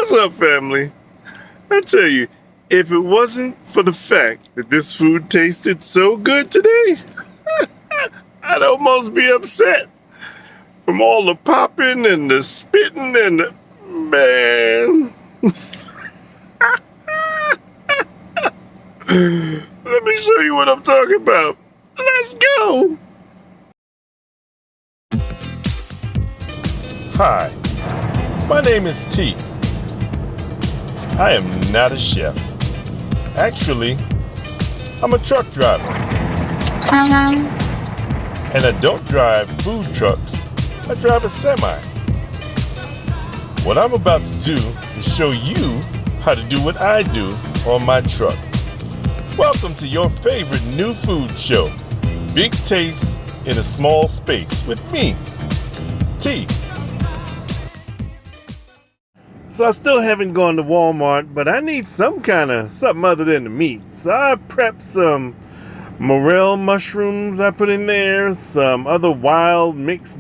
What's up, family? I tell you, if it wasn't for the fact that this food tasted so good today, I'd almost be upset from all the popping and the spitting and the... Man. Let me show you what I'm talking about. Let's go. Hi, my name is T. I am not a chef. Actually, I'm a truck driver. And I don't drive food trucks, I drive a semi. What I'm about to do is show you how to do what I do on my truck. Welcome to your favorite new food show, Big Taste in a Small Space with me, T. So I still haven't gone to Walmart, but I need something other than the meat. So I prepped some morel mushrooms I put in there, some other wild mixed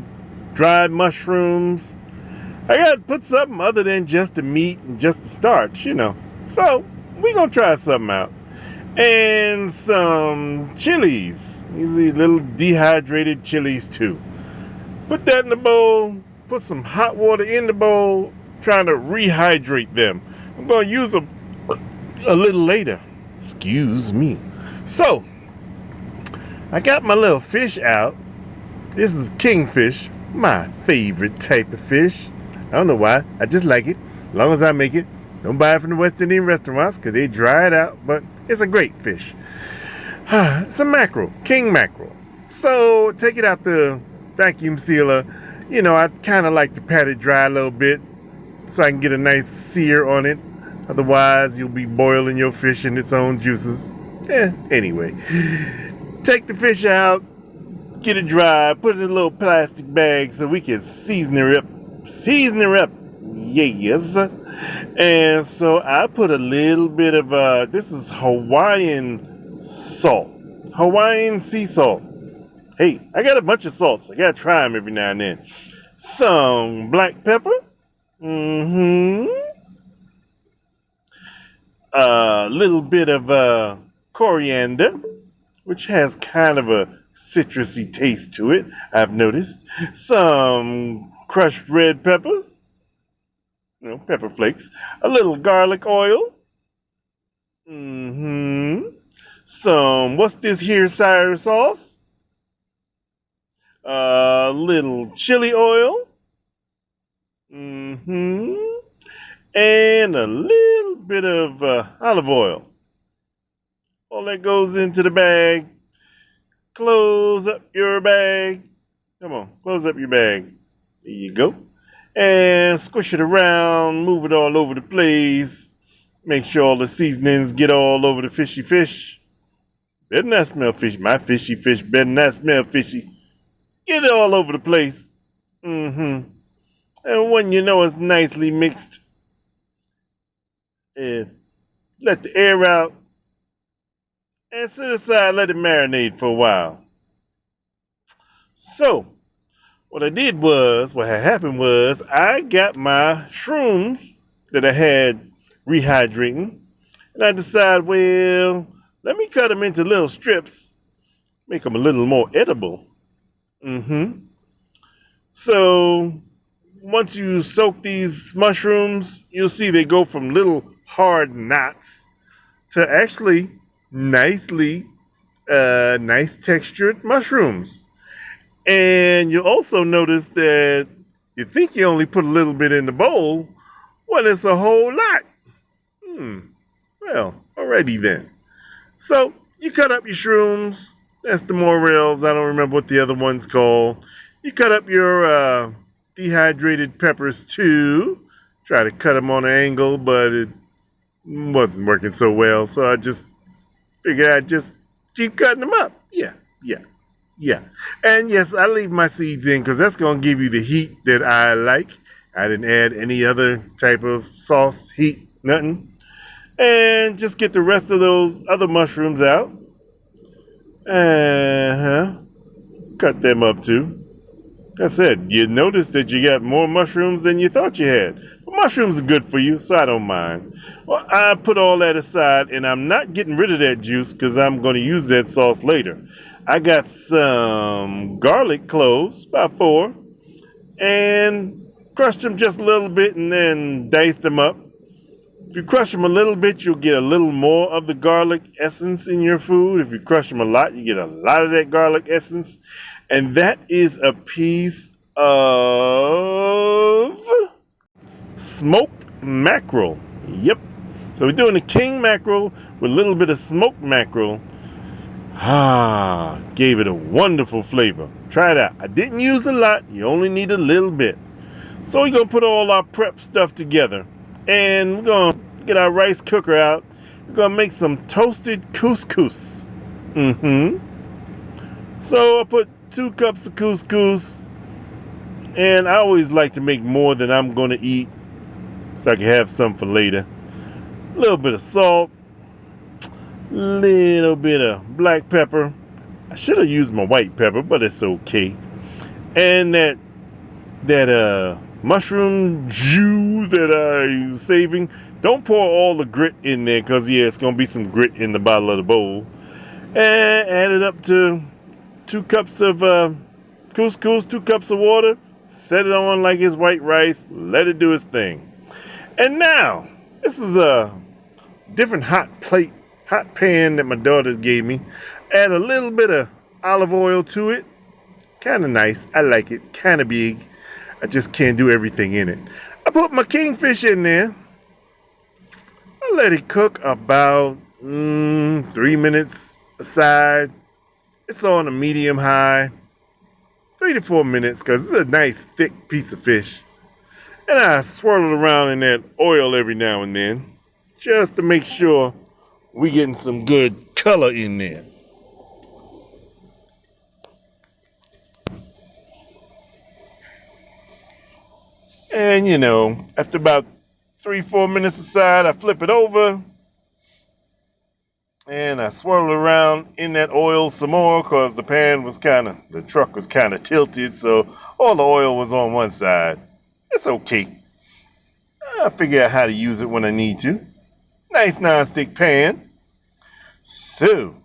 dried mushrooms. I gotta put something other than just the meat and just the starch, So we gonna try something out. And some chilies. These are little dehydrated chilies too. Put that in the bowl, put some hot water in the bowl, trying to rehydrate them. I'm going to use them a little later. Excuse me. So, I got my little fish out. This is kingfish, my favorite type of fish. I don't know why. I just like it. As long as I make it. Don't buy it from the West Indian restaurants because they dry it out, but it's a great fish. It's a mackerel, king mackerel. So, take it out the vacuum sealer. I kind of like to pat it dry a little bit, so I can get a nice sear on it. Otherwise, you'll be boiling your fish in its own juices. Anyway. Take the fish out, get it dry, put it in a little plastic bag so we can season her up. Yes. And so I put a little bit of, this is Hawaiian salt. Hawaiian sea salt. Hey, I got a bunch of salts. I gotta try them every now and then. Some black pepper. A little bit of coriander, which has kind of a citrusy taste to it, I've noticed. Some crushed red peppers, pepper flakes. A little garlic oil. Some, what's this here, sour sauce? A little chili oil. And a little bit of olive oil. All that goes into the bag. Close up your bag. Come on, close up your bag. There you go. And squish it around, move it all over the place. Make sure all the seasonings get all over the fishy fish. Better not smell fishy. My fishy fish better not smell fishy. Get it all over the place. And when you know it's nicely mixed, let the air out and set aside, let it marinate for a while. So, what had happened was, I got my shrooms that I had rehydrating, and I decided, well, let me cut them into little strips, make them a little more edible. So, once you soak these mushrooms, you'll see they go from little hard knots to actually nice textured mushrooms. And you'll also notice that you think you only put a little bit in the bowl, well, it's a whole lot. Well, alrighty then. So you cut up your shrooms. That's the morels. I don't remember what the other one's called. You cut up your dehydrated peppers too. Try to cut them on an angle, but it wasn't working so well. So I just figured I'd just keep cutting them up. Yeah. And yes, I leave my seeds in because that's going to give you the heat that I like. I didn't add any other type of sauce, heat, nothing. And just get the rest of those other mushrooms out. Cut them up too. Like I said, you notice that you got more mushrooms than you thought you had. But mushrooms are good for you, so I don't mind. Well, I put all that aside, and I'm not getting rid of that juice because I'm going to use that sauce later. I got some garlic cloves, about 4, and crushed them just a little bit and then diced them up. If you crush them a little bit, you'll get a little more of the garlic essence in your food. If you crush them a lot, you get a lot of that garlic essence. And that is a piece of smoked mackerel. Yep. So we're doing a king mackerel with a little bit of smoked mackerel. Gave it a wonderful flavor. Try it out. I didn't use a lot. You only need a little bit. So we're going to put all our prep stuff together. And we're going to get our rice cooker out. We're going to make some toasted couscous. So I put 2 cups of couscous. And I always like to make more than I'm going to eat, so I can have some for later. A little bit of salt. Little bit of black pepper. I should have used my white pepper, but it's okay. And that mushroom jus that I'm saving. Don't pour all the grit in there, because it's going to be some grit in the bottom of the bowl. And add it up to 2 cups of couscous, 2 cups of water. Set it on like it's white rice. Let it do its thing. And now, this is a different hot pan that my daughter gave me. Add a little bit of olive oil to it. Kind of nice. I like it. Kind of big. I just can't do everything in it. I put my kingfish in there. I let it cook about 3 minutes aside. It's on a medium high. 3 to 4 minutes, because it's a nice thick piece of fish. And I swirl it around in that oil every now and then, just to make sure we're getting some good color in there. And after about 3-4 minutes aside, I flip it over. And I swirl it around in that oil some more, because the truck was kind of tilted, so all the oil was on one side. It's okay. I'll figure out how to use it when I need to. Nice non-stick pan. So,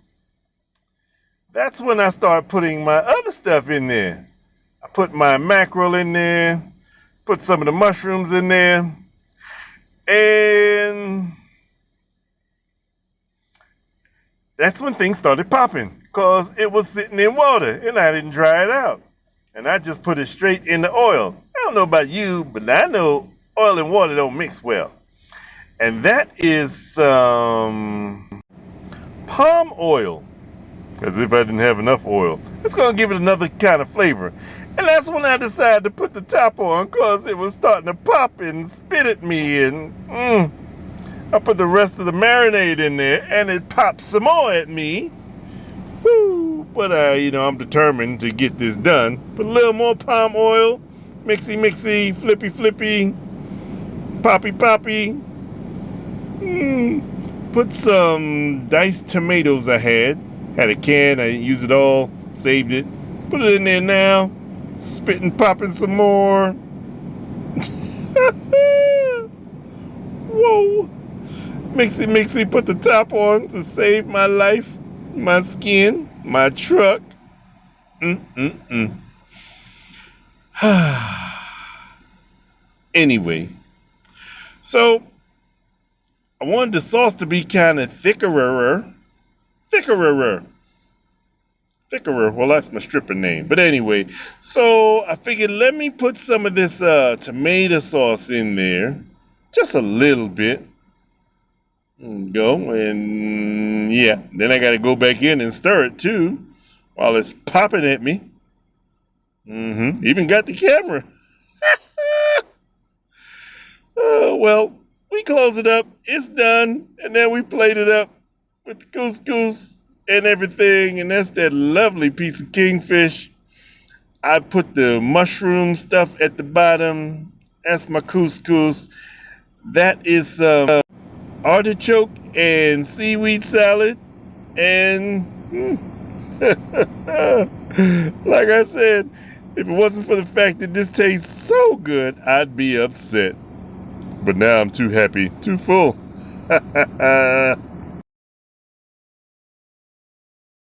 that's when I start putting my other stuff in there. I put my mackerel in there, put some of the mushrooms in there, and that's when things started popping, because it was sitting in water and I didn't dry it out. And I just put it straight in the oil. I don't know about you, but I know oil and water don't mix well. And that is some palm oil, as if I didn't have enough oil. It's going to give it another kind of flavor. And that's when I decided to put the top on, because it was starting to pop and spit at me. And I put the rest of the marinade in there, and it popped some more at me. Woo! But I'm determined to get this done. Put a little more palm oil, mixy, flippy, poppy. Put some diced tomatoes I had a can. I didn't use it all. Saved it. Put it in there now. Spitting, popping some more. Whoa! Mixy, put the top on to save my life, my skin, my truck. Anyway, so I wanted the sauce to be kind of thickerer. Well, that's my stripper name. But anyway, so I figured let me put some of this tomato sauce in there. Just a little bit. Go, and then I got to go back in and stir it too while it's popping at me. Even got the camera. Well, we close it up. It's done. And then we plate it up with the couscous and everything. And that's that lovely piece of kingfish. I put the mushroom stuff at the bottom. That's my couscous. That is artichoke and seaweed salad. And like I said, if it wasn't for the fact that this tastes so good, I'd be upset. But now I'm too happy, too full.